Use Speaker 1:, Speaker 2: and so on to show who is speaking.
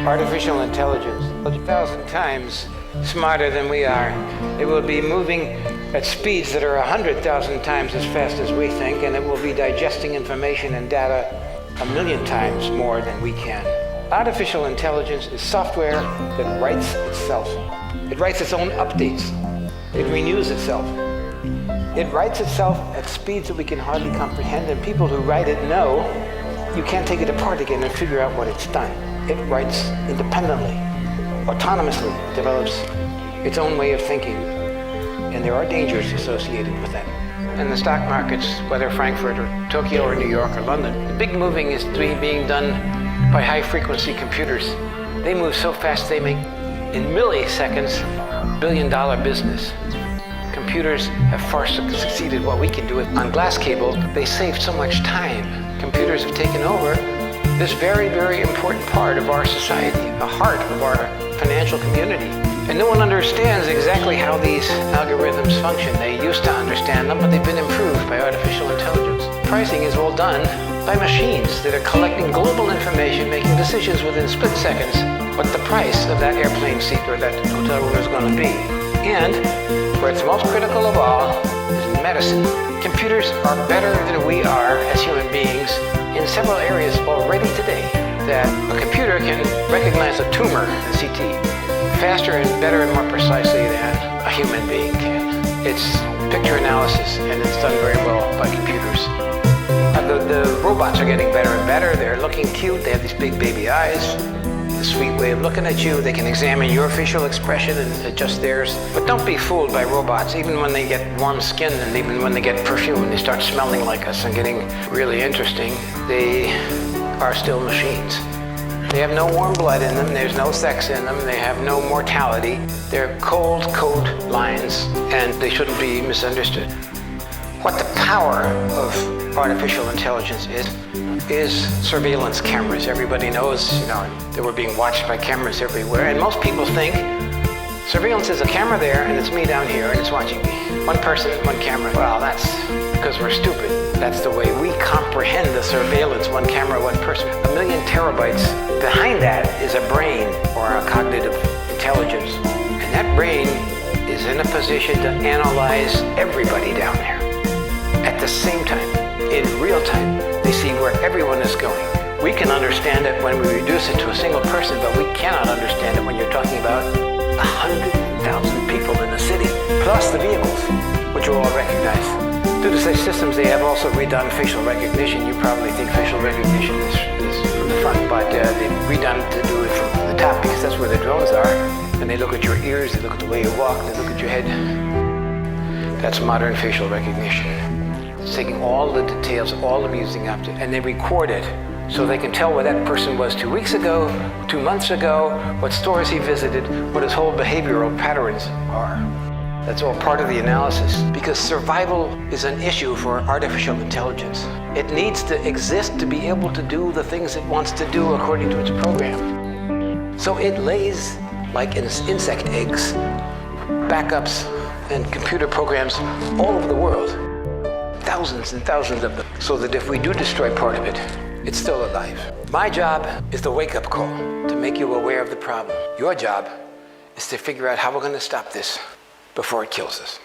Speaker 1: Artificial intelligence, 1,000 times smarter than we are. It will be moving at speeds that are 100,000 times as fast as we think, and it will be digesting information and data 1,000,000 times more than we can. Artificial intelligence is software that writes itself. It writes its own updates. It renews itself. It writes itself at speeds that we can hardly comprehend, and people who write it know you can't take it apart again and figure out what it's done. It writes independently, autonomously, develops its own way of thinking, and there are dangers associated with that. In the stock markets, whether Frankfurt or Tokyo or New York or London, the big moving is being done by high-frequency computers. They move so fast they make, in milliseconds, billion-dollar business. Computers have far succeeded what we can do. On glass cable, they saved so much time. Computers have taken over this very, very important part of our society, the heart of our financial community. And no one understands exactly how these algorithms function. They used to understand them, but they've been improved by artificial intelligence. Pricing is all done by machines that are collecting global information, making decisions within split seconds what the price of that airplane seat or that hotel room is going to be. And where it's most critical of all is medicine. Computers are better than we are as human beings in several areas already today. That a computer can recognize a tumor in CT faster and better and more precisely than a human being can. It's picture analysis, and it's done very well by computers. The robots are getting better and better. They're looking cute. They have these big baby eyes, a sweet way of looking at you. They can examine your facial expression and adjust theirs. But don't be fooled by robots. Even when they get warm skin and even when they get perfume, they start smelling like us and getting really interesting, they are still machines. They have no warm blood in them. There's no sex in them. They have no mortality. They're cold code lines, and they shouldn't be misunderstood. What the power of artificial intelligence is surveillance cameras. Everybody knows, that we're being watched by cameras everywhere, and most people think surveillance is a camera there and it's me down here and it's watching me. One person, one camera. Well, that's because we're stupid. That's the way we comprehend the surveillance, one camera, one person. 1,000,000 terabytes. Behind that is a brain or a cognitive intelligence, and that brain is in a position to analyze everybody down there. At the same time, in real time, they see where everyone is going. We can understand it when we reduce it to a single person, but we cannot understand it when you're talking about 100,000 people in the city, plus the vehicles, which you all recognize. Due to such systems, they have also redone facial recognition. You probably think facial recognition is from the front, but they've redone it to do it from the top, because that's where the drones are. And they look at your ears, they look at the way you walk, they look at your head. That's modern facial recognition. It's taking all the details, all the music up to, and they record it so they can tell where that person was 2 weeks ago, 2 months ago, what stores he visited, what his whole behavioral patterns are. That's all part of the analysis, because survival is an issue for artificial intelligence. It needs to exist to be able to do the things it wants to do according to its program. So it lays like insect eggs, backups and computer programs all over the world. Thousands and thousands of them, so that if we do destroy part of it, it's still alive. My job is the wake-up call, to make you aware of the problem. Your job is to figure out how we're going to stop this before it kills us.